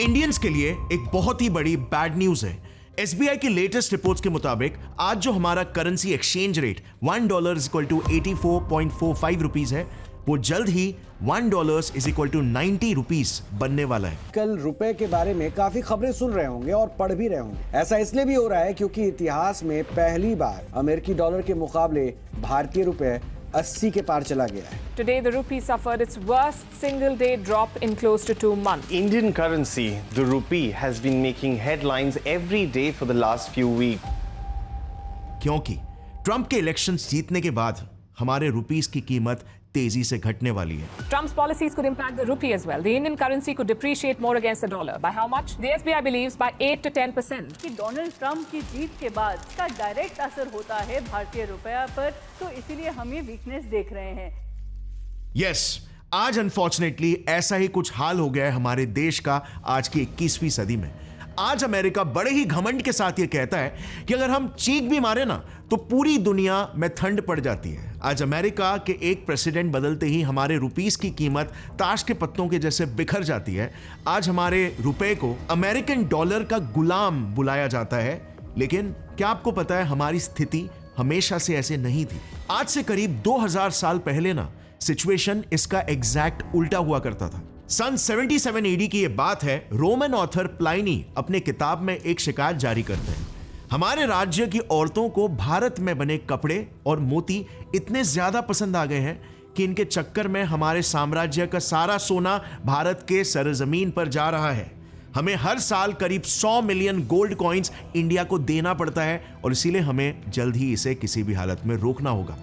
Indians के लिए एक बहुत ही बड़ी बैड न्यूज है। एसबीआई की लेटेस्ट रिपोर्ट्स के मुताबिक आज जो हमारा करेंसी एक्सचेंज रेट $1 = 84.45 रुपीज है, वो जल्द ही $1 = 90 रुपीज बनने वाला है। कल रुपए के बारे में काफी खबरें सुन रहे होंगे और पढ़ भी रहे होंगे। ऐसा इसलिए भी हो रहा है क्योंकि इतिहास में पहली बार अमेरिकी डॉलर के मुकाबले भारतीय रुपए 80 के पार चला गया है। Today, the rupee suffered its worst single-day drop in close to 2 months. Indian currency, the rupee, has been making headlines every day for the last few weeks. क्योंकि ट्रंप के इलेक्शंस जीतने के बाद हमारे रुपीस की कीमत तेजी से घटने वाली है। Trump's policies could impact the rupee as well. The Indian currency could depreciate more against the dollar. By how much? The SBI believes by 8 to 10%. कि डोनाल्ड ट्रंप की जीत के बाद इसका डायरेक्ट असर होता है भारतीय रुपया पर, तो इसीलिए हम ये वीकनेस देख रहे हैं। यस, आज अनफॉर्चुनेटली ऐसा ही कुछ हाल हो गया है हमारे देश का आज की 21वीं सदी में। आज अमेरिका बड़े ही घमंड के साथ ये कहता है कि अगर हम चीख भी मारे ना तो पूरी दुनिया में ठंड पड़ जाती है। आज अमेरिका के एक प्रेसिडेंट बदलते ही हमारे रुपीस की कीमत ताश के पत्तों के जैसे बिखर जाती है। आज हमारे रुपए को अमेरिकन डॉलर का गुलाम बुलाया जाता है। लेकिन क्या आपको पता है हमारी स्थिति हमेशा से ऐसे नहीं थी। आज से करीब 2000 साल पहले ना सिचुएशन इसका एग्जैक्ट उल्टा हुआ करता था। सन 77 AD की ये बात है। रोमन ऑथर प्लाइनी अपने किताब में एक शिकायत जारी करते हैं। हमारे राज्य की औरतों को भारत में बने कपड़े और मोती इतने ज्यादा पसंद आ गए हैं कि इनके चक्कर में हमारे साम्राज्य का सारा सोना भारत के सरजमीन पर जा रहा है। हमें हर साल करीब 100 मिलियन गोल्ड कॉइंस इंडिया को देना पड़ता है और इसीलिए हमें जल्द ही इसे किसी भी हालत में रोकना होगा।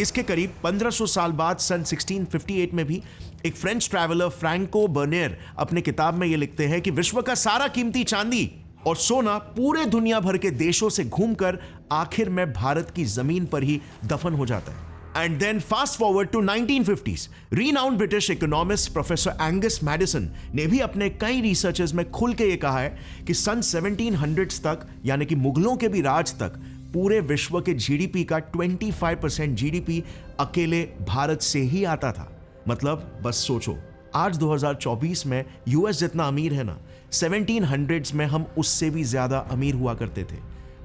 इसके करीब 1500 साल बाद सन 1658 में भी एक फ्रेंच ट्रैवलर फ्रैंको बर्नियर अपने किताब में यह लिखते हैं कि विश्व का सारा कीमती चांदी और सोना पूरे दुनिया भर के देशों से घूमकर आखिर में भारत की जमीन पर ही दफन हो जाता है। And then fast forward to 1950s, renowned British economist professor Angus Maddison ने भी अपने कई रिसर्चेस में खुल के ये कहा है कि सन 1700s तक, यानी कि मुगलों के भी राज तक, पूरे विश्व के जीडीपी का 25% जीडीपी अकेले भारत से ही आता था। मतलब बस सोचो, आज 2024 में यूएस जितना अमीर है ना, 1700s में हम उससे भी ज्यादा अमीर हुआ करते थे।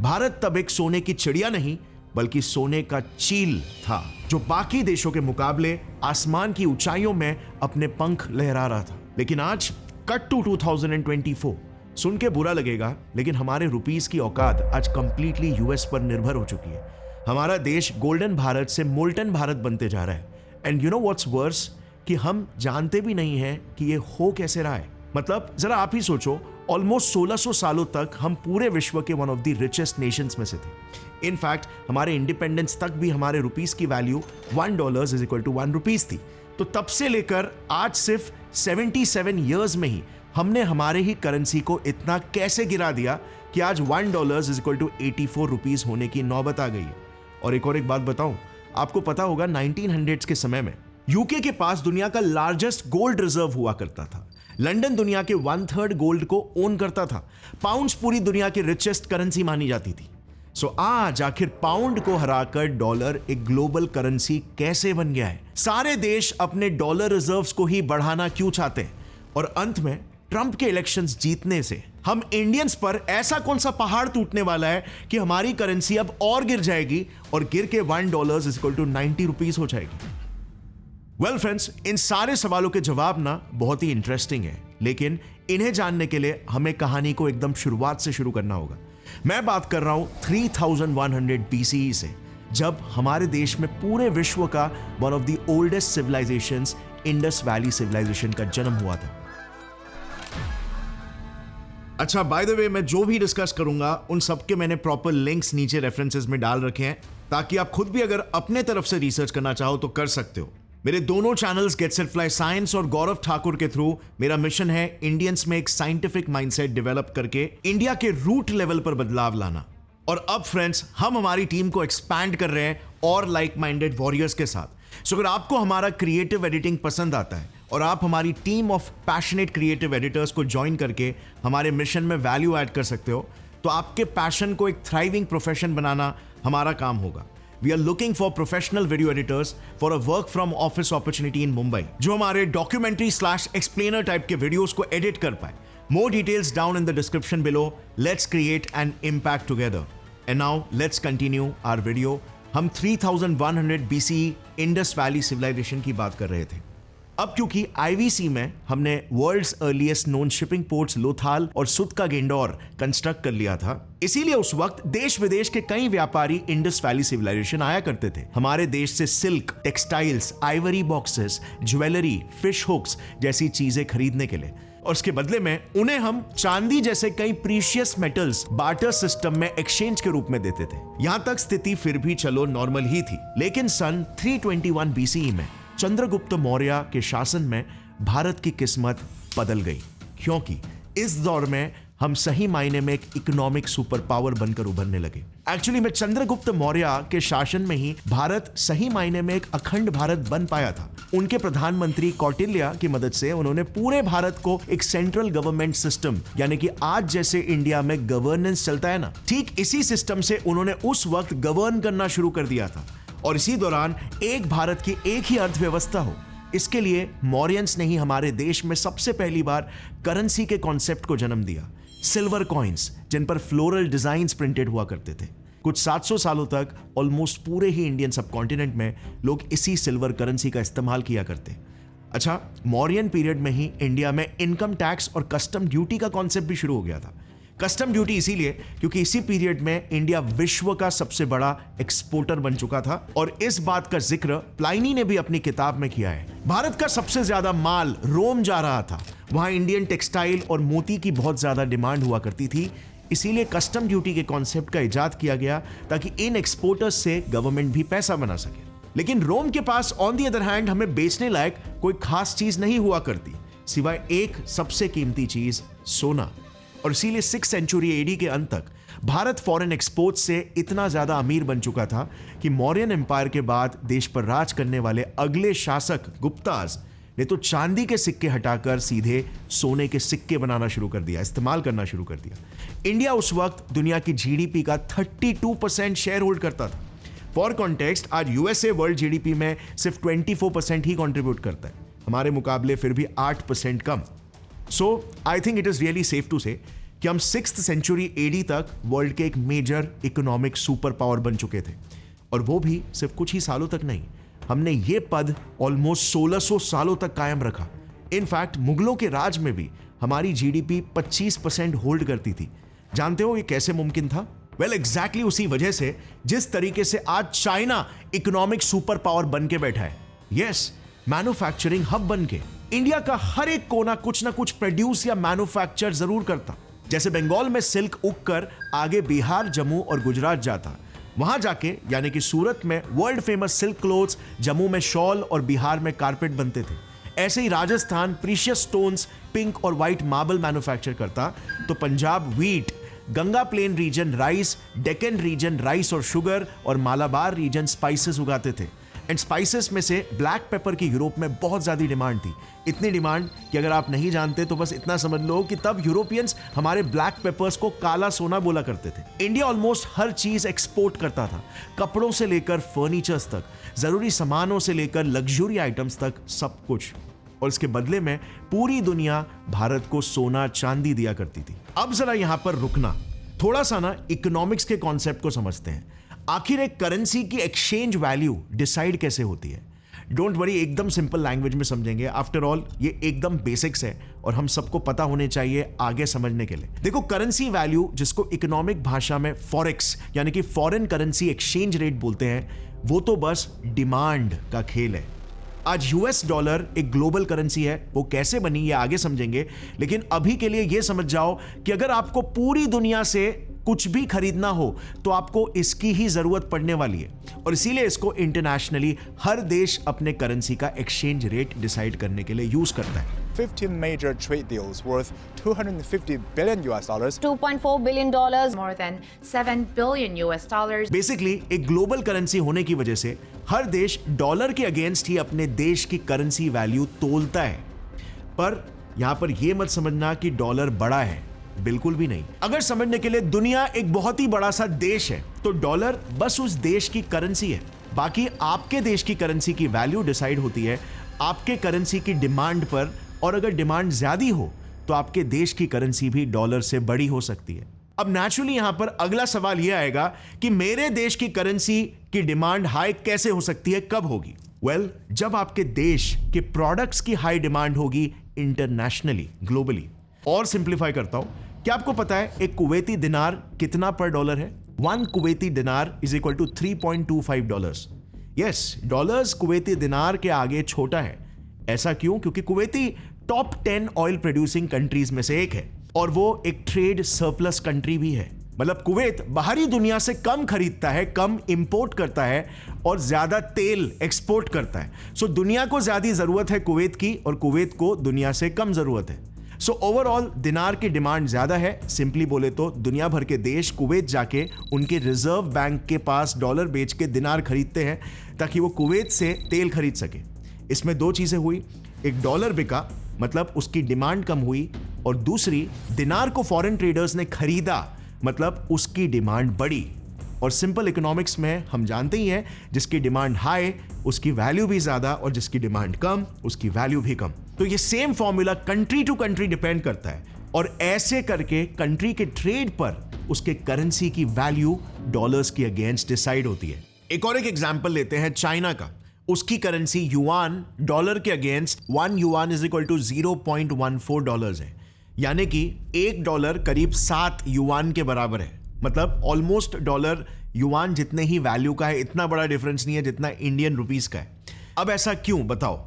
भारत तब एक सोने की चिड़िया नहीं बल्कि सोने का चील था, जो बाकी देशों के मुकाबले आसमान की ऊंचाइयों में अपने पंख लहरा रहा था। लेकिन आज कट टू 2024, सुन के बुरा लगेगा लेकिन हमारे रुपीस की औकात आज कंप्लीटली यूएस पर निर्भर हो चुकी है। हमारा देश गोल्डन भारत से मोल्टन भारत बनते जा रहा है। And you know what's worse, कि हम जानते भी नहीं हैं कि ये हो कैसे रहा है। मतलब जरा आप ही सोचो, ऑलमोस्ट 1600 सालों तक हम पूरे विश्व के one of the richest Nations में से थे। इनफैक्ट हमारे इंडिपेंडेंस तक भी हमारे रुपीस की वैल्यू $1 = 1 रुपीस थी। तो तब से लेकर आज सिर्फ 77 ईयर्स में ही हमने हमारे ही करेंसी को इतना कैसे गिरा दिया कि आज $1 = 84 रुपीस होने की नौबत आ गई है। और एक बात बताऊं, आपको पता होगा 1900s के समय में यूके के पास दुनिया का लार्जेस्ट गोल्ड रिजर्व हुआ करता था। लंदन दुनिया के 1/3 गोल्ड को ओन करता था। पाउंड्स पूरी दुनिया की रिचेस्ट करेंसी मानी जाती थी। सो आज आखिर पाउंड को हराकर डॉलर एक ग्लोबल करेंसी कैसे बन गया है? सारे देश अपने डॉलर रिजर्व्स को ही बढ़ाना क्यों चाहते हैं? और अंत में ट्रंप के इलेक्शंस जीतने से हम इंडियंस पर ऐसा कौन सा पहाड़ टूटने वाला है कि हमारी करेंसी अब और गिर जाएगी और गिर के $1 = 90 रुपीस हो जाएगी? वेल फ्रेंड्स, इन सारे सवालों के जवाब ना बहुत ही इंटरेस्टिंग है, लेकिन इन्हें जानने के लिए हमें कहानी को एकदम शुरुआत से शुरू करना होगा। मैं बात कर रहा हूं 3100 BCE से, जब हमारे देश में पूरे विश्व का one of the oldest civilizations, Indus valley civilization का जन्म हुआ था। अच्छा, बाय द वे, मैं जो भी डिस्कस करूंगा उन सबके मैंने प्रॉपर लिंक्स नीचे रेफरेंसेस में डाल रखे हैं, ताकि आप खुद भी अगर अपने तरफ से रिसर्च करना चाहो तो कर सकते हो। मेरे दोनों channels get set fly science और गौरव ठाकुर के थ्रू मेरा मिशन है इंडियंस में एक साइंटिफिक माइंडसेट डेवलप करके इंडिया के रूट लेवल पर बदलाव लाना। और अब फ्रेंड्स, हम हमारी टीम को एक्सपैंड कर रहे हैं और लाइक माइंडेड वॉरियर्स के साथ। सो अगर आपको हमारा क्रिएटिव एडिटिंग पसंद आता है और आप हमारी team of passionate creative editors को ज्वाइन करके हमारे मिशन में वैल्यू ऐड कर सकते हो, तो आपके पैशन को एक थ्राइविंग प्रोफेशन बनाना हमारा काम होगा। We are looking for professional video editors for a work from office opportunity in Mumbai, जो हमारे डॉक्यूमेंट्री / एक्सप्लेनर टाइप के वीडियोस को एडिट कर पाए। More details down in the description below. Let's create an impact together. And now let's continue our video. हम 3100 BCE Indus valley civilisation की बात कर रहे थे. अब क्योंकि IVC में हमने world's earliest known shipping ports Lothal और सुत का गेंडोर कंस्ट्रक्ट कर लिया था, इसीलिए उस वक्त देश विदेश के कई व्यापारी इंडस वैली सिविलाइजेशन आया करते थे हमारे देश से silk, textiles, ivory boxes, jewellery, fish hooks जैसी चीजें खरीदने के लिए, और उसके बदले में उन्हें हम चांदी जैसे कई प्रीशियस मेटल्स बार्टर सिस्टम में एक्सचेंज के रूप में देते थे. यहां तक स्थिति फिर भी चलो नॉर्मल ही थी, लेकिन सन 321 BCE में चंद्रगुप्त मौर्य के शासन में भारत की किस्मत बदल गई, क्योंकि इस दौर में हम सही मायने में एक इकोनॉमिक सुपर पावर बनकर उभरने लगे. एक्चुअली में चंद्रगुप्त मौर्य के शासन में ही भारत सही मायने में एक अखंड भारत बन पाया था. उनके प्रधानमंत्री कौटिल्य की मदद से उन्होंने पूरे भारत को एक सेंट्रल गवर्नमेंट सिस्टम, यानी कि आज जैसे इंडिया में गवर्नेंस चलता है ना, ठीक इसी सिस्टम से उन्होंने उस वक्त गवर्न करना शुरू कर दिया था. और इसी दौरान एक भारत की एक ही अर्थव्यवस्था हो, इसके लिए मौर्यंस ने ही हमारे देश में सबसे पहली बार करेंसी के कॉन्सेप्ट को जन्म दिया. सिल्वर कॉइन्स जिन पर फ्लोरल डिजाइन्स प्रिंटेड हुआ करते थे. कुछ 700 सालों तक ऑलमोस्ट पूरे ही इंडियन सबकॉन्टिनेंट में लोग इसी सिल्वर करेंसी का इस्तेमाल किया करते. अच्छा, मौर्यन पीरियड में ही इंडिया में इनकम टैक्स और कस्टम ड्यूटी का कॉन्सेप्ट भी शुरू हो गया था. कस्टम ड्यूटी इसीलिए क्योंकि इसी पीरियड में इंडिया विश्व का सबसे बड़ा एक्सपोर्टर बन चुका था, और इस बात का जिक्र प्लाइनी ने भी अपनी किताब में किया है. भारत का सबसे ज्यादा माल रोम जा रहा था, वहां इंडियन टेक्सटाइल और मोती की बहुत ज्यादा डिमांड हुआ करती थी, इसीलिए कस्टम ड्यूटी के कॉन्सेप्ट का इजाद किया गया ताकि इन एक्सपोर्टर्स से गवर्नमेंट भी पैसा बना सके. लेकिन रोम के pass on the other hand हमें बेचने लायक कोई खास चीज नहीं हुआ करती, सिवाय एक सबसे कीमती चीज, सोना. और इसीलिए 6th सेंचुरी AD के अंत तक भारत फॉरेन एक्सपोर्ट से इतना ज्यादा अमीर बन चुका था कि मौर्यन एम्पायर के बाद देश पर राज करने वाले अगले शासक गुप्ताज ने तो चांदी के सिक्के हटाकर सीधे सोने के सिक्के बनाना शुरू कर दिया, इस्तेमाल करना शुरू कर दिया. इंडिया उस वक्त दुनिया की GDP का 32% शेयर होल्ड करता था. फॉर कॉन्टेक्स्ट, आज USA वर्ल्ड GDP में सिर्फ 24% ही कॉन्ट्रीब्यूट करता है, हमारे मुकाबले फिर भी 8% कम. So I think it is really safe to say कि हम 6th सेंचुरी AD तक वर्ल्ड के एक मेजर इकोनॉमिक सुपर पावर बन चुके थे, और वो भी सिर्फ कुछ ही सालों तक नहीं. हमने ये पद ऑलमोस्ट 1600 सालों तक कायम रखा. इनफैक्ट मुगलों के राज में भी हमारी GDP 25% होल्ड करती थी. जानते हो ये कैसे मुमकिन था? वेल, एग्जैक्टली उसी वजह से जिस तरीके से आज चाइना इकोनॉमिक सुपर पावर बन के बैठा है. यस, मैन्युफैक्चरिंग हब बन के इंडिया का हर एक कोना कुछ ना कुछ प्रोड्यूस या मैन्युफैक्चर जरूर करता. जैसे बंगाल में सिल्क उगकर आगे बिहार, जम्मू और गुजरात जाता, वहां जाके यानी कि सूरत में world famous silk cloths, Jammu में शॉल और बिहार में कारपेट बनते थे. ऐसे ही राजस्थान प्रीशियस स्टोन्स, पिंक और व्हाइट मार्बल मैन्युफैक्चर करता, तो Punjab wheat, Ganga plain region rice, Deccan region rice और शुगर, और मालाबार रीजन स्पाइसेस उगाते थे. एंड स्पाइसेस में से ब्लैक पेपर की यूरोप में बहुत ज्यादा डिमांड थी. इतनी डिमांड कि अगर आप नहीं जानते तो बस इतना समझ लो कि तब यूरोपियंस हमारे ब्लैक पेपर्स को काला सोना बोला करते थे. इंडिया ऑलमोस्ट हर चीज एक्सपोर्ट करता था, कपड़ों से लेकर फर्नीचर्स तक, जरूरी सामानों से लेकर लग्जरी आइटम्स तक, सब कुछ. और इसके बदले में पूरी दुनिया भारत को सोना चांदी दिया करती थी. अब जरा यहां पर रुकना, थोड़ा सा ना इकोनॉमिक्स के कॉन्सेप्ट को समझते हैं. आखिर एक करेंसी की एक्सचेंज वैल्यू डिसाइड कैसे होती है? डोंट वरी, एकदम सिंपल लैंग्वेज में समझेंगे. आफ्टर ऑल ये एकदम बेसिक्स है और हम सबको पता होने चाहिए आगे समझने के लिए. देखो, करेंसी वैल्यू, जिसको इकोनॉमिक भाषा में फॉरेक्स यानी कि फॉरेन करेंसी एक्सचेंज रेट बोलते हैं, वो तो बस डिमांड का खेल है. आज US डॉलर एक ग्लोबल करेंसी है, वो कैसे बनी ये आगे समझेंगे, लेकिन अभी के लिए ये समझ जाओ कि अगर आपको पूरी दुनिया से कुछ भी खरीदना हो तो आपको इसकी ही जरूरत पड़ने वाली है, और इसीलिए इसको इंटरनेशनली हर देश अपने करेंसी का एक्सचेंज रेट डिसाइड करने के लिए यूज करता है. 15 major trade deals worth $250 billion, $2.4 billion, more than $7 billion. Basically एक ग्लोबल करेंसी होने की वजह से हर देश डॉलर के अगेंस्ट ही अपने देश की करेंसी वैल्यू तोलता है. पर यहां पर यह मत समझना कि डॉलर बड़ा है, बिल्कुल भी नहीं. अगर समझने के लिए दुनिया एक बहुत ही बड़ा सा देश है तो डॉलर बस उस देश की करेंसी है. बाकी आपके देश की करेंसी की वैल्यू डिसाइड होती है आपके करेंसी की डिमांड पर, और अगर डिमांड ज्यादा हो तो आपके देश की करेंसी भी डॉलर से बड़ी हो सकती है। अब नेचुरली यहां पर अगला सवाल यह आएगा कि मेरे देश की करेंसी की डिमांड हाई कैसे हो सकती है, कब होगी? वेल, जब आपके देश के प्रोडक्ट्स की हाई डिमांड होगी इंटरनेशनली, ग्लोबली। और सिंप्लीफाई करता हूं, क्या आपको पता है एक कुवैती दिनार कितना पर डॉलर है? 1 Kuwaiti dinar is equal to $3.25। Yes, dollars Kuwaiti dinar के आगे छोटा है। ऐसा क्यों? क्योंकि Kuwaiti top 10 oil producing countries में से एक है और वो एक ट्रेड सरप्लस कंट्री भी है। मतलब कुवैत बाहरी दुनिया से कम खरीदता है, कम इंपोर्ट करता है और ज्यादा तेल एक्सपोर्ट करता है। सो दुनिया को ज्यादा जरूरत है कुवैत की और कुवैत को दुनिया से कम जरूरत है। सो ओवरऑल दिनार की डिमांड ज्यादा है। सिंपली बोले तो दुनिया भर के देश कुवैत जाके उनके रिजर्व बैंक के पास डॉलर बेच के दिनार खरीदते हैं ताकि वो कुवैत से तेल खरीद सके। इसमें दो चीजें हुई, एक डॉलर बिका मतलब उसकी डिमांड कम हुई, और दूसरी दिनार को फॉरेन ट्रेडर्स ने खरीदा मतलब उसकी डिमांड बढ़ी। और सिंपल इकोनॉमिक्स में हम जानते ही हैं, जिसकी डिमांड हाई उसकी वैल्यू भी ज्यादा और जिसकी डिमांड कम उसकी वैल्यू भी कम। तो ये same formula country to country depend करता है और ऐसे करके कंट्री के ट्रेड पर उसके करेंसी की वैल्यू डॉलर्स के अगेंस्ट डिसाइड होती है। एक और एक एग्जांपल लेते हैं चाइना का। उसकी करेंसी युआन डॉलर के against 1 yuan is equal to $0.14 है, यानी कि $1 करीब 7 युआन के बराबर है। मतलब ऑलमोस्ट डॉलर युआन जितने ही वैल्यू का है, इतना बड़ा डिफरेंस नहीं है जितना इंडियन रुपीस का है। अब ऐसा क्यों, बताओ?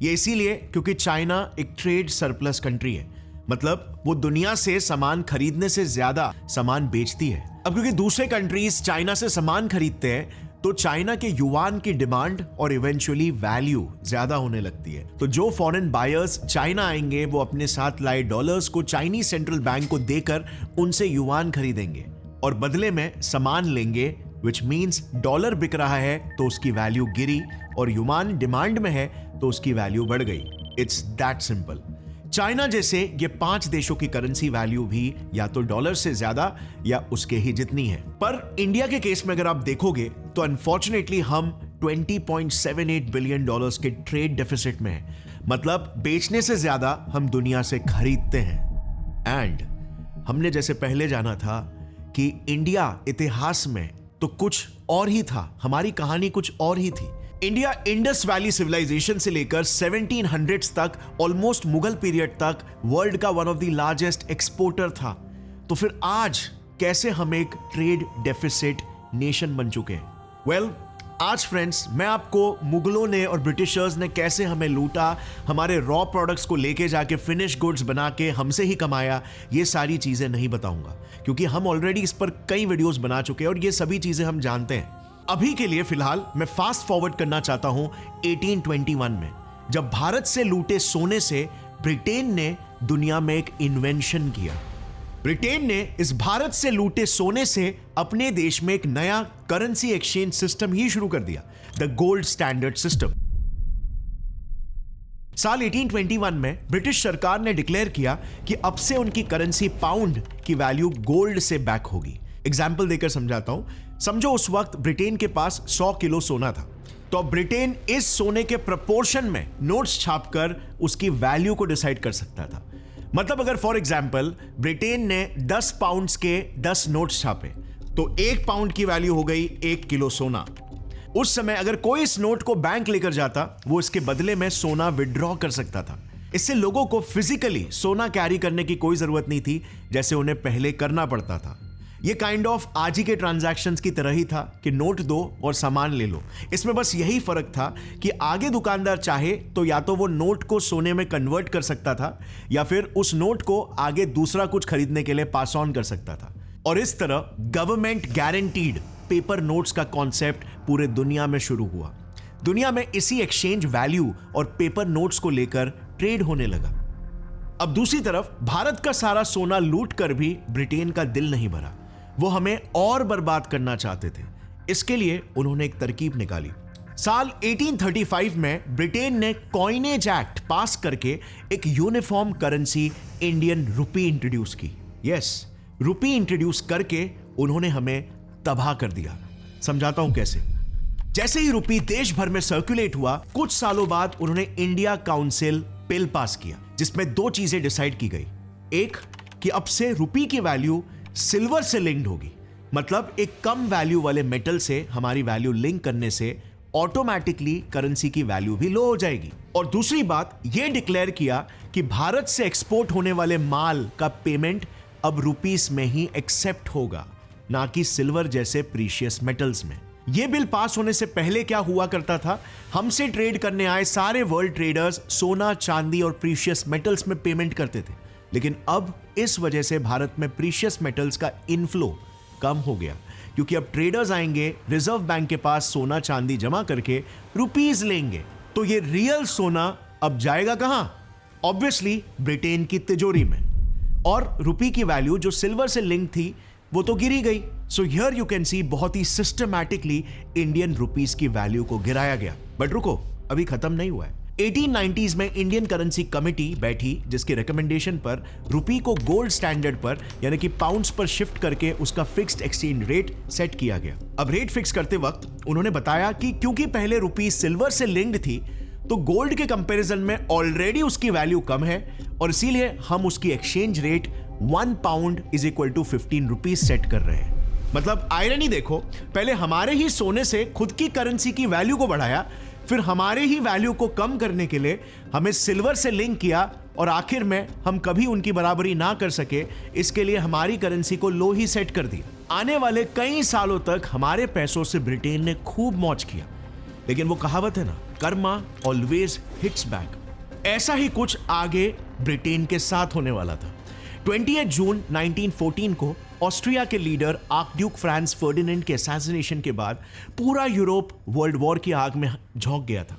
ये इसीलिए क्योंकि चाइना एक ट्रेड सरप्लस कंट्री है, मतलब वो दुनिया से सामान खरीदने से ज्यादा सामान बेचती है। अब क्योंकि दूसरे कंट्रीज चाइना से सामान खरीदते हैं तो चाइना के युआन की डिमांड और इवेंचुअली वैल्यू ज्यादा होने लगती है। तो जो फॉरेन बायर्स चाइना आएंगे वो अपने साथ लाए डॉलर्स को चाइनीज सेंट्रल बैंक को देकर उनसे युआन खरीदेंगे और बदले में सामान लेंगे, विच मीन्स डॉलर बिक रहा है तो उसकी वैल्यू गिरी और युआन डिमांड में है तो उसकी वैल्यू बढ़ गई। It's that simple. चाइना जैसे ये 5 देशों की करेंसी वैल्यू भी या तो डॉलर से ज्यादा या उसके ही जितनी है। पर इंडिया के केस में अगर आप देखोगे तो अनफॉर्चुनेटली हम $20.78 बिलियन के ट्रेड डेफिसिट में हैं। मतलब बेचने से ज्यादा हम दुनिया से खरीदते हैं। एंड हमने जैसे पहले जाना था कि इंडिया इतिहास में तो कुछ और ही था, हमारी कहानी कुछ और ही थी। इंडिया इंडस वैली सिविलाइजेशन से लेकर 1700s तक ऑलमोस्ट मुगल पीरियड तक वर्ल्ड का one of the largest exporter था। तो फिर आज कैसे हम एक ट्रेड डेफिसिट नेशन बन चुके हैं? वेल, आज फ्रेंड्स मैं आपको मुगलों ने और ब्रिटिशर्स ने कैसे हमें लूटा, हमारे रॉ प्रोडक्ट्स को लेके जाके फिनिश गुड्स बना के हमसे ही कमाया, ये सारी चीजें नहीं बताऊंगा क्योंकि हम ऑलरेडी इस पर कई वीडियोस बना चुके हैं और ये सभी चीजें हम जानते हैं। अभी के लिए फिलहाल मैं फास्ट फॉरवर्ड करना चाहता हूं 1821 में, जब भारत से लूटे सोने से ब्रिटेन ने दुनिया में एक इन्वेंशन किया। ब्रिटेन ने इस भारत से लूटे सोने से अपने देश में एक नया करेंसी एक्सचेंज सिस्टम ही शुरू कर दिया, द गोल्ड स्टैंडर्ड सिस्टम। साल 1821 में ब्रिटिश सरकार ने डिक्लेयर किया कि अब से उनकी करेंसी पाउंड की वैल्यू गोल्ड से बैक होगी। एग्जाम्पल देकर समझाता हूं। समझो उस वक्त ब्रिटेन के पास 100 किलो सोना था, तो अब ब्रिटेन इस सोने के प्रपोर्शन में नोट्स छापकर उसकी वैल्यू को डिसाइड कर सकता था। मतलब अगर फॉर एग्जाम्पल ब्रिटेन ने 10 पाउंड्स के 10 नोट्स छापे तो 1 पाउंड की वैल्यू हो गई 1 किलो सोना। उस समय अगर कोई इस नोट को बैंक लेकर जाता, वो इसके बदले में सोना विड्रॉ कर सकता था। इससे लोगों को फिजिकली सोना कैरी करने की कोई जरूरत नहीं थी जैसे उन्हें पहले करना पड़ता था। ये काइंड ऑफ आज ही के ट्रांजैक्शंस की तरह ही था कि नोट दो और सामान ले लो। इसमें बस यही फर्क था कि आगे दुकानदार चाहे तो या तो वो नोट को सोने में कन्वर्ट कर सकता था या फिर उस नोट को आगे दूसरा कुछ खरीदने के लिए पास ऑन कर सकता था। और इस तरह गवर्नमेंट गारंटीड पेपर नोट्स का कॉन्सेप्ट पूरे दुनिया में शुरू हुआ। दुनिया में इसी एक्सचेंज वैल्यू और पेपर नोट्स को लेकर ट्रेड होने लगा। अब दूसरी तरफ भारत का सारा सोना लूट कर भी ब्रिटेन का दिल नहीं भरा, वो हमें और बर्बाद करना चाहते थे। इसके लिए उन्होंने एक तरकीब निकाली। साल 1835 में ब्रिटेन ने कॉइनेज एक्ट पास करके एक uniform currency Indian rupee introduce की। यस, रुपी इंट्रोड्यूस करके उन्होंने हमें तबाह कर दिया। समझाता हूं कैसे। जैसे ही रुपी देश भर में सर्कुलेट हुआ, कुछ सालों बाद उन्होंने इंडिया काउंसिल बिल पास किया जिसमें 2 चीजें डिसाइड की गई। एक कि अब से रुपी की वैल्यू सिल्वर से लिंक्ड होगी, मतलब एक कम वैल्यू वाले मेटल से हमारी वैल्यू लिंक करने से ऑटोमेटिकली करेंसी की वैल्यू भी लो हो जाएगी। और दूसरी बात यह डिक्लेयर किया कि भारत से एक्सपोर्ट होने वाले माल का पेमेंट अब रुपीस में ही एक्सेप्ट होगा, ना कि सिल्वर जैसे प्रीशियस मेटल्स में। यह बिल पास होने से पहले क्या हुआ करता था, हमसे ट्रेड करने आए सारे वर्ल्ड ट्रेडर्स सोना, चांदी और प्रीशियस मेटल्स में पेमेंट करते थे, लेकिन अब इस वजह से भारत में प्रीशियस मेटल्स का इनफ्लो कम हो गया, क्योंकि अब ट्रेडर्स आएंगे रिजर्व बैंक के पास सोना चांदी जमा करके रुपीस लेंगे। तो ये रियल सोना अब जाएगा कहां? ऑब्वियसली ब्रिटेन की तिजोरी में। और रुपी की वैल्यू जो सिल्वर से लिंक थी वो तो गिरी गई। So here you can see बहुत ही सिस्टमैटिकली इंडियन रुपीस की वैल्यू को गिराया गया। बट रुको, अभी खत्म नहीं हुआ है। 1890s में इंडियन करेंसी कमिटी बैठी, जिसके रिकमेंडेशन पर रुपी को गोल्ड स्टैंडर्ड पर यानी कि पाउंड्स पर शिफ्ट करके उसका फिक्स्ड एक्सचेंज रेट सेट किया गया। अब रेट फिक्स करते वक्त उन्होंने बताया कि क्योंकि पहले रुपी सिल्वर से लिंक्ड थी तो गोल्ड के कंपैरिजन में ऑलरेडी उसकी वैल्यू कम है और इसीलिए हम उसकी exchange rate 1 pound is equal to 15 rupees सेट कर रहे हैं। मतलब आयरनी देखो, पहले हमारे ही सोने से खुद की करेंसी की वैल्यू को बढ़ाया, फिर हमारे ही वैल्यू को कम करने के लिए हमें सिल्वर से लिंक किया और आखिर में हम कभी उनकी बराबरी ना कर सके, इसके लिए हमारी करेंसी को लो ही सेट कर दिया। आने वाले कई सालों तक हमारे पैसों से ब्रिटेन ने खूब मौज किया, लेकिन वो कहावत है ना, कर्मा ऑलवेज हिट्स बैक। ऐसा ही कुछ आगे ब्रिटेन के साथ होने वाला था। 28 जून 1914 को ऑस्ट्रिया के लीडर आर्कड्यूक फ्रांस फर्डिनेंड के असैसिनेशन के बाद पूरा यूरोप वर्ल्ड वॉर की आग में झोंक गया था।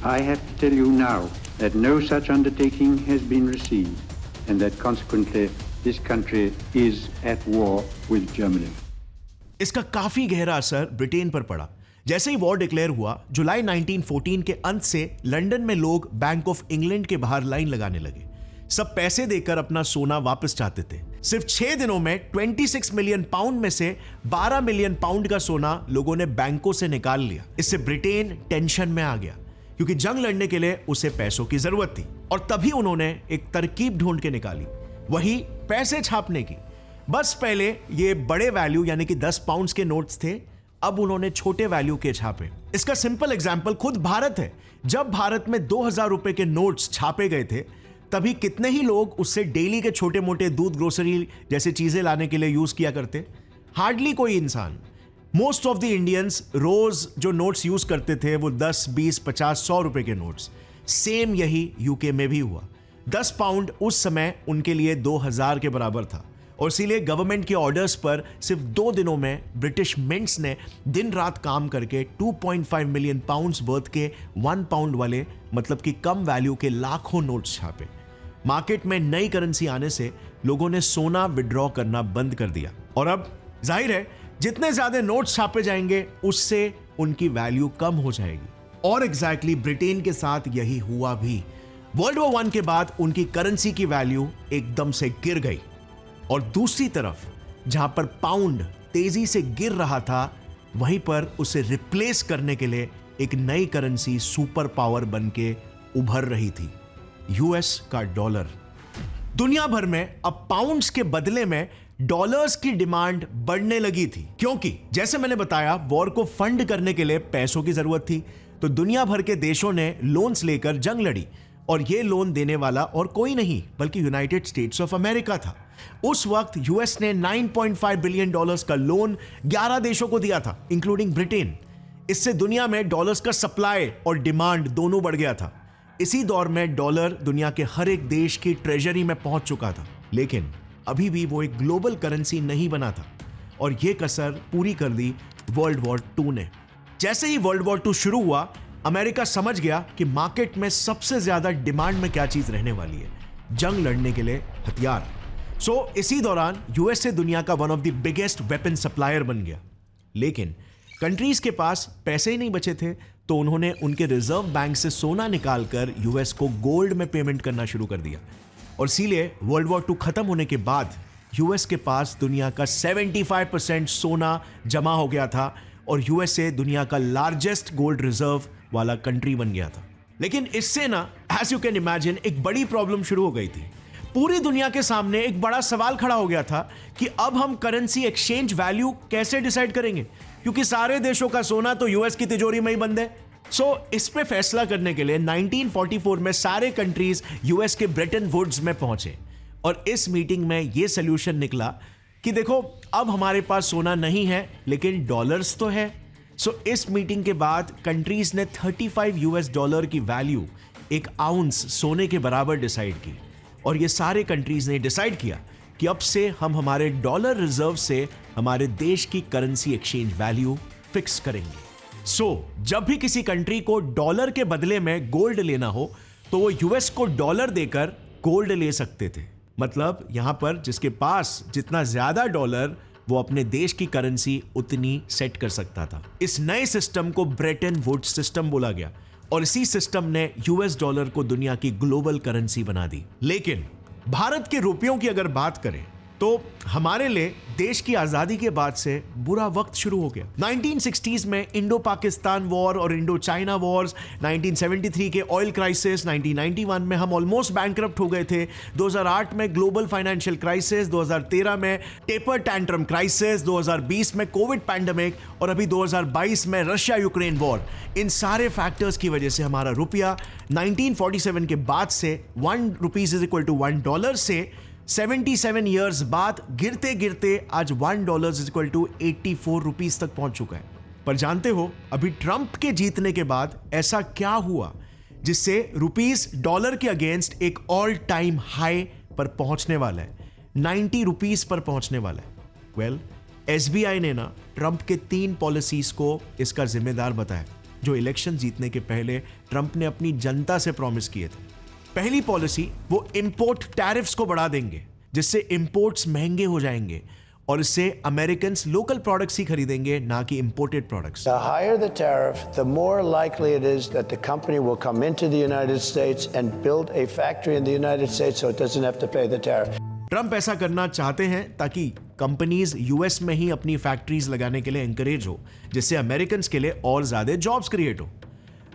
I have to tell you now that no such undertaking has been received and that consequently this country is at war with Germany. इसका काफी गहरा असर ब्रिटेन पर पड़ा। जैसे ही वॉर डिक्लेयर हुआ, जुलाई 1914 के अंत से लंदन में लोग बैंक ऑफ इंग्लैंड के बाहर लाइन लगाने लगे। सब पैसे देकर अपना सोना वापस चाहते थे। सिर्फ 6 दिनों में 26 मिलियन पाउंड में से 12 मिलियन पाउंड का सोना लोगों ने बैंकों से निकाल लिया। इससे ब्रिटेन टेंशन में आ गया, क्योंकि जंग लड़ने के लिए उसे पैसों की जरूरत थी। और तभी उन्होंने एक तरकीब ढूंढ के निकाली, वही पैसे छापने की। बस पहले ये बड़े वैल्यू यानी कि 10 पाउंड्स के नोट्स थे, अब उन्होंने छोटे वैल्यू के छापे। इसका सिंपल एग्जांपल खुद भारत है। जब भारत में 2000 रुपए के नोट्स छापे गए थे, तभी कितने ही लोग उससे डेली के छोटे मोटे दूध, ग्रोसरी जैसी चीजें लाने के लिए यूज किया करते? हार्डली कोई इंसान। मोस्ट ऑफ द इंडियंस रोज जो नोट्स यूज करते थे वो 10, 20, 50, 100 रुपए के नोट्स। सेम यही यूके में भी हुआ। 10 पाउंड उस समय उनके लिए 2000 के बराबर था और इसीलिए गवर्नमेंट के ऑर्डर्स पर सिर्फ 2 दिनों में ब्रिटिश मिंट्स ने दिन रात काम करके 2.5 मिलियन पाउंड्स वर्थ के 1 पाउंड वाले, मतलब कि कम वैल्यू के लाखों नोट्स छापे। मार्केट में नई करेंसी आने से लोगों ने सोना विड्रॉ करना बंद कर दिया और अब जाहिर है जितने ज्यादा नोट्स छापे जाएंगे उससे उनकी वैल्यू कम हो जाएगी। और एग्जैक्टली ब्रिटेन के साथ यही हुआ भी। वर्ल्ड वॉर 1 के बाद उनकी करेंसी की वैल्यू एकदम से गिर गई और दूसरी तरफ जहां पर पाउंड तेजी से गिर रहा था, वहीं पर उसे रिप्लेस करने के लिए एक नई करेंसी सुपर पावर बन के उभर रही थी, यूएस का डॉलर। दुनिया भर में अब पाउंड्स के बदले में डॉलर्स की डिमांड बढ़ने लगी थी, क्योंकि जैसे मैंने बताया वॉर को फंड करने के लिए पैसों की जरूरत थी। तो दुनिया भर के देशों ने लोन्स लेकर जंग लड़ी और ये लोन देने वाला और कोई नहीं बल्कि यूनाइटेड स्टेट्स ऑफ अमेरिका था। उस वक्त यूएस ने 9.5 बिलियन डॉलर्स का लोन 11 देशों को दिया था, इंक्लूडिंग ब्रिटेन। इससे दुनिया में डॉलर्स का सप्लाई और डिमांड दोनों बढ़ गया था। इसी दौर में डॉलर दुनिया के हर एक देश की ट्रेजरी में पहुंच चुका था, लेकिन अभी भी वो एक ग्लोबल करेंसी नहीं बना था और ये कसर पूरी कर दी वर्ल्ड वॉर 2 ने। जैसे ही वर्ल्ड वॉर 2 शुरू हुआ, अमेरिका समझ गया कि मार्केट में सबसे ज्यादा डिमांड में क्या चीज रहने वाली है, जंग लड़ने के लिए हथियार। सो इसी दौरान यूएसए दुनिया का one of the biggest weapon supplier बन गया। लेकिन कंट्रीज के पास पैसे ही नहीं बचे थे, तो उन्होंने उनके रिजर्व बैंक से सोना निकालकर यूएस को गोल्ड में पेमेंट करना शुरू कर दिया। और इसीलिए वर्ल्ड वॉर 2 खत्म होने के बाद यूएस के पास दुनिया का 75% सोना जमा हो गया था और यूएसए दुनिया का लार्जेस्ट गोल्ड रिजर्व वाला कंट्री बन गया था। लेकिन इससे ना एज यू कैन इमेजिन एक बड़ी प्रॉब्लम शुरू हो गई थी। पूरी दुनिया के सामने एक बड़ा सवाल खड़ा हो गया था कि अब हम करेंसी एक्सचेंज वैल्यू कैसे डिसाइड करेंगे, क्योंकि सारे देशों का सोना तो यूएस की तिजोरी में ही बंद है। सो इस पे फैसला करने के लिए 1944 में सारे कंट्रीज यूएस के ब्रेटन वुड्स में पहुंचे और इस मीटिंग में यह सोल्यूशन निकला कि देखो अब हमारे पास सोना नहीं है लेकिन डॉलर्स तो है। सो इस मीटिंग के बाद कंट्रीज ने 35 यूएस डॉलर की वैल्यू एक आउंस सोने के बराबर डिसाइड की और ये सारे कंट्रीज ने डिसाइड किया कि अब से हम हमारे डॉलर रिजर्व से हमारे देश की करेंसी एक्सचेंज वैल्यू फिक्स करेंगे। सो जब भी किसी कंट्री को डॉलर के बदले में गोल्ड लेना हो तो वो यूएस को डॉलर देकर गोल्ड ले सकते थे। मतलब यहां पर जिसके पास जितना ज्यादा डॉलर वो अपने देश की करेंसी उतनी सेट कर सकता था। इस नए सिस्टम को ब्रेटन वुड्स सिस्टम बोला गया और इसी सिस्टम ने यूएस डॉलर को दुनिया की ग्लोबल करेंसी बना दी। लेकिन भारत के रुपयों की अगर बात करें तो हमारे लिए देश की आजादी के बाद से बुरा वक्त शुरू हो गया। 1960s में इंडो पाकिस्तान वॉर और इंडो चाइना वॉर्स, 1973 के ऑयल क्राइसिस, 1991 में हम ऑलमोस्ट बैंकरप्ट हो गए थे, 2008 में ग्लोबल फाइनेंशियल क्राइसिस, 2013 में टेपर टैंट्रम क्राइसिस, 2020 में कोविड पैंडेमिक और अभी 2022 में रशिया यूक्रेन वॉर। इन सारे फैक्टर्स की वजह से हमारा रुपया 1947 के बाद से $1 से 77 ईयर्स बाद गिरते गिरते आज $1 तक पहुंच चुका है। पर जानते हो अभी ट्रंप के जीतने के बाद ऐसा क्या हुआ जिससे रुपीस डॉलर के अगेंस्ट एक ऑल टाइम हाई पर पहुंचने वाला है, 90 रुपीस पर पहुंचने वाला है। वेल, एसबीआई ने ना ट्रंप के 3 पॉलिसीज को इसका जिम्मेदार बताया जो इलेक्शन जीतने के पहले ट्रंप ने अपनी जनता से प्रॉमिस किए थे। पहली पॉलिसी, वो इंपोर्ट टैरिफ्स को बढ़ा देंगे जिससे इंपोर्ट्स महंगे हो जाएंगे और इससे अमेरिकन्स लोकल प्रोडक्ट्स ही खरीदेंगे ना कि imported products. The higher the tariff, the more likely it is that the company will come into the United States and build a factory in the United States so it doesn't have to pay the tariff. Trump ऐसा करना चाहते हैं ताकि companies US में ही अपनी factories लगाने के लिए एनकरेज हो, जिससे अमेरिकन्स के लिए और ज्यादा जॉब्स क्रिएट हो।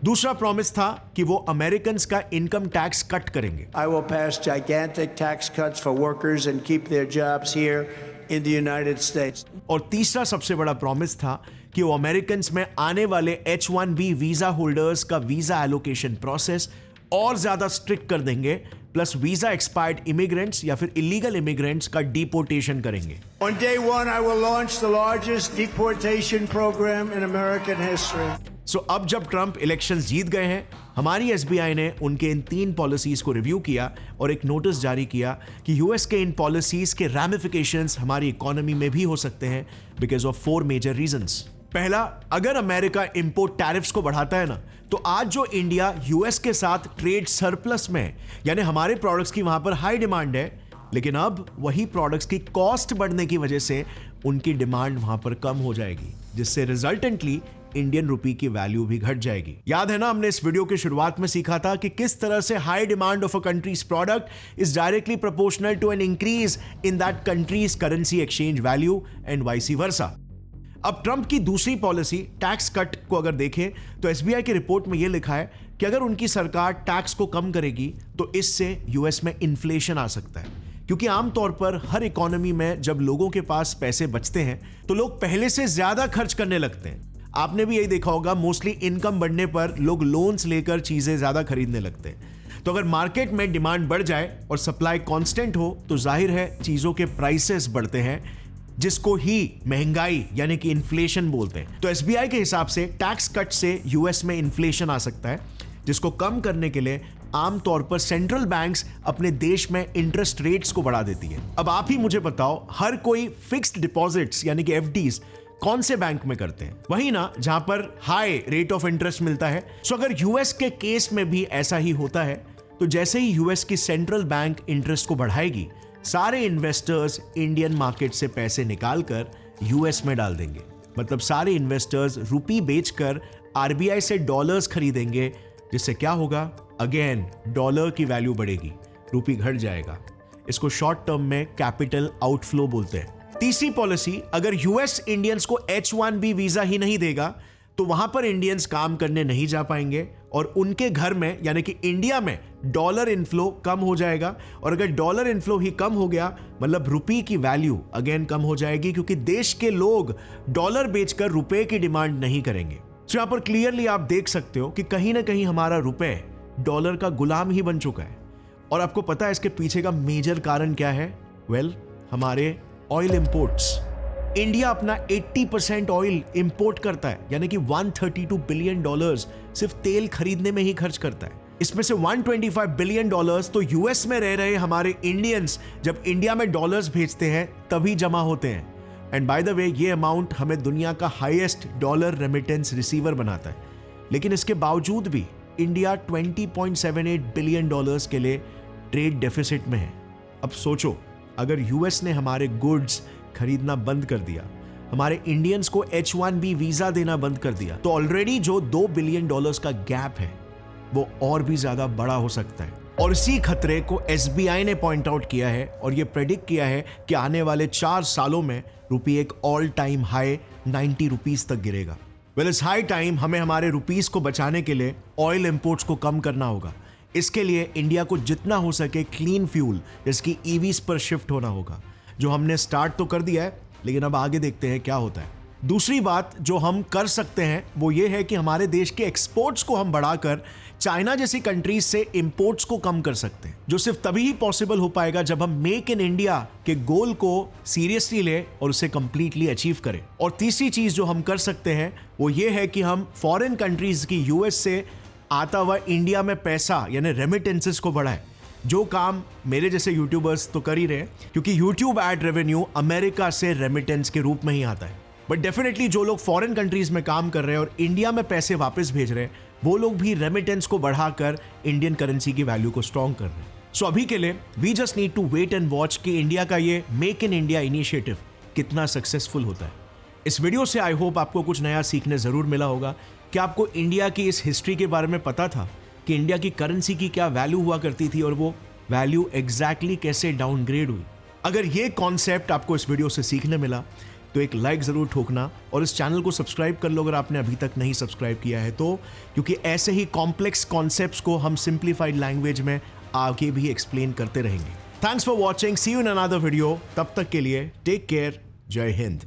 दूसरा प्रॉमिस था कि वो अमेरिकन्स का इनकम टैक्स कट करेंगे। I will pass gigantic tax cuts for workers and keep their jobs here in the United States. और तीसरा सबसे बड़ा प्रॉमिस था कि वो अमेरिकन्स में आने वाले H-1B वीजा होल्डर्स का वीजा एलोकेशन प्रोसेस और ज्यादा स्ट्रिक्ट कर देंगे, प्लस वीजा एक्सपायर्ड इमिग्रेंट्स या फिर इलीगल इमिग्रेंट्स का डिपोर्टेशन करेंगे। On day one, I will launch the largest deportation program in American history. सो अब जब ट्रंप इलेक्शंस जीत गए हैं, हमारी एसबीआई ने उनके इन 3 पॉलिसीज को रिव्यू किया और एक नोटिस जारी किया कि यूएस के इन पॉलिसीज के रैमिफिकेशंस हमारी इकोनॉमी में भी हो सकते हैं बिकॉज ऑफ 4 मेजर रीजंस। पहला, अगर अमेरिका इंपोर्ट टैरिफ्स को बढ़ाता है ना तो आज जो इंडिया यूएस के साथ ट्रेड सरप्लस में है, यानी हमारे प्रोडक्ट्स की वहां पर हाई डिमांड है, लेकिन अब वही प्रोडक्ट्स की कॉस्ट बढ़ने की वजह से उनकी डिमांड वहां पर कम हो जाएगी, जिससे रिजल्टेंटली इंडियन रुपी की वैल्यू भी घट जाएगी। याद है ना, हमने इस वीडियो के शुरुआत में सीखा था कि किस तरह से high demand of a country's product is directly proportional to an increase in that country's currency exchange value and vice versa. अब ट्रंप की दूसरी पॉलिसी टैक्स कट को अगर देखें तो एसबीआई की रिपोर्ट में यह लिखा है कि अगर उनकी सरकार टैक्स को कम करेगी तो इससे यूएस में इन्फ्लेशन आ सकता है, क्योंकि आमतौर पर हर इकोनॉमी में जब लोगों के पास पैसे बचते हैं तो लोग पहले से ज्यादा खर्च करने लगते हैं। आपने भी यही देखा होगा, मोस्टली इनकम बढ़ने पर लोग लोन्स लेकर चीजें ज्यादा खरीदने लगते हैं। तो अगर मार्केट में डिमांड बढ़ जाए और सप्लाई कांस्टेंट हो तो जाहिर है चीजों के प्राइसेस बढ़ते हैं, जिसको ही महंगाई यानी कि इन्फ्लेशन बोलते हैं। तो एसबीआई के हिसाब से टैक्स कट से यूएस में इन्फ्लेशन आ सकता है, जिसको कम करने के लिए आमतौर पर सेंट्रल बैंक्स अपने देश में इंटरेस्ट रेट्स को बढ़ा देती है। अब आप ही मुझे बताओ, हर कोई फिक्स्ड डिपॉजिट्स यानी कि एफडीज कौन से बैंक में करते हैं? वही ना जहां पर हाई रेट ऑफ इंटरेस्ट मिलता है। सो अगर यूएस के केस में भी ऐसा ही होता है तो जैसे ही यूएस की सेंट्रल बैंक इंटरेस्ट को बढ़ाएगी, सारे इन्वेस्टर्स इंडियन मार्केट से पैसे निकालकर यूएस में डाल देंगे। मतलब सारे इन्वेस्टर्स रुपी बेचकर आरबीआई से डॉलर्स खरीदेंगे, जिससे क्या होगा? अगेन डॉलर की वैल्यू बढ़ेगी, रुपी घट जाएगा। इसको शॉर्ट टर्म में कैपिटल आउटफ्लो बोलते हैं। तीसरी पॉलिसी, अगर यूएस इंडियंस को H-1B वीजा ही नहीं देगा तो वहां पर इंडियंस काम करने नहीं जा पाएंगे और उनके घर में यानी कि इंडिया में डॉलर इनफ्लो कम हो जाएगा। और अगर डॉलर इनफ्लो ही कम हो गया मतलब रुपये की वैल्यू अगेन कम हो जाएगी, क्योंकि देश के लोग डॉलर बेचकर रुपए की डिमांड नहीं करेंगे। तो यहां पर क्लियरली आप देख सकते हो कि कहीं ना कहीं हमारा रुपए डॉलर का गुलाम ही बन चुका है। और आपको पता है इसके पीछे का मेजर कारण क्या है? हमारे ऑयल इंपोर्ट्स। इंडिया अपना 80% ऑयल इंपोर्ट करता है, यानी कि $132 बिलियन सिर्फ तेल खरीदने में ही खर्च करता है। इसमें से $125 बिलियन तो यूएस में रह रहे हमारे इंडियंस जब इंडिया में डॉलर्स भेजते हैं तभी जमा होते हैं। एंड बाय द वे ये अमाउंट हमें दुनिया का हाईएस्ट डॉलर रेमिटेंस रिसीवर बनाता है। लेकिन इसके बावजूद भी इंडिया $20.78 बिलियन के लिए ट्रेड डेफिसिट में है। अब सोचो, अगर यूएस ने हमारे गुड्स खरीदना बंद कर दिया, हमारे इंडियंस को H1B वीजा देना बंद कर दिया, तो ऑलरेडी जो $2 बिलियन का गैप है वो और भी ज्यादा बड़ा हो सकता है। और इसी खतरे को SBI ने पॉइंट आउट किया है और ये प्रेडिक्ट किया है कि आने वाले 4 सालों में रुपये एक ऑल टाइम हाई 90 रुपीस तक गिरेगा। इट्स हाई टाइम हमें हमारे रुपीस को बचाने के लिए ऑयल इंपोर्ट्स को कम करना होगा। इसके लिए इंडिया को जितना हो सके क्लीन फ्यूल जैसे कि ईवीज पर शिफ्ट होना होगा, जो हमने स्टार्ट तो कर दिया है, लेकिन अब आगे देखते हैं क्या होता है। दूसरी बात जो हम कर सकते हैं वो ये है कि हमारे देश के एक्सपोर्ट्स को हम बढ़ाकर चाइना जैसी कंट्रीज से इंपोर्ट्स को कम कर सकते हैं, जो सिर्फ तभी ही पॉसिबल हो पाएगा जब हम मेक इन इंडिया के गोल को सीरियसली ले और उसे कंप्लीटली अचीव करें। और तीसरी चीज जो हम कर सकते हैं वो ये है कि हम फॉरेन कंट्रीज की यूएस से आता हुआ इंडिया में पैसा यानी रेमिटेंसेस को बढ़ाएं, जो काम मेरे जैसे यूट्यूबर्स तो कर ही रहे हैं, क्योंकि यूट्यूब एड रेवेन्यू अमेरिका से रेमिटेंस के रूप में ही आता है। बट डेफिनेटली जो लोग फॉरेन कंट्रीज में काम कर रहे हैं और इंडिया में पैसे वापस भेज रहे हैं, वो लोग भी रेमिटेंस को बढ़ाकर इंडियन करेंसी की वैल्यू को स्ट्रॉन्ग कर रहे हैं। सो अभी के लिए we just need to wait and watch कि इंडिया का ये मेक इन इंडिया इनिशिएटिव कितना सक्सेसफुल होता है। इस वीडियो से आई होप आपको कुछ नया सीखने जरूर मिला होगा कि आपको इंडिया की इस हिस्ट्री के बारे में पता था कि इंडिया की करेंसी की क्या वैल्यू हुआ करती थी और वो वैल्यू एग्जैक्टली कैसे डाउनग्रेड हुई। अगर ये कॉन्सेप्ट आपको इस वीडियो से सीखने मिला तो एक लाइक जरूर ठोकना और इस चैनल को सब्सक्राइब कर लो अगर आपने अभी तक नहीं सब्सक्राइब किया है तो, क्योंकि ऐसे ही कॉम्प्लेक्स कॉन्सेप्ट्स को हम सिंप्लीफाइड लैंग्वेज में आगे भी एक्सप्लेन करते रहेंगे। Thanks for watching, see you in another video. तब तक के लिए टेक केयर, जय हिंद।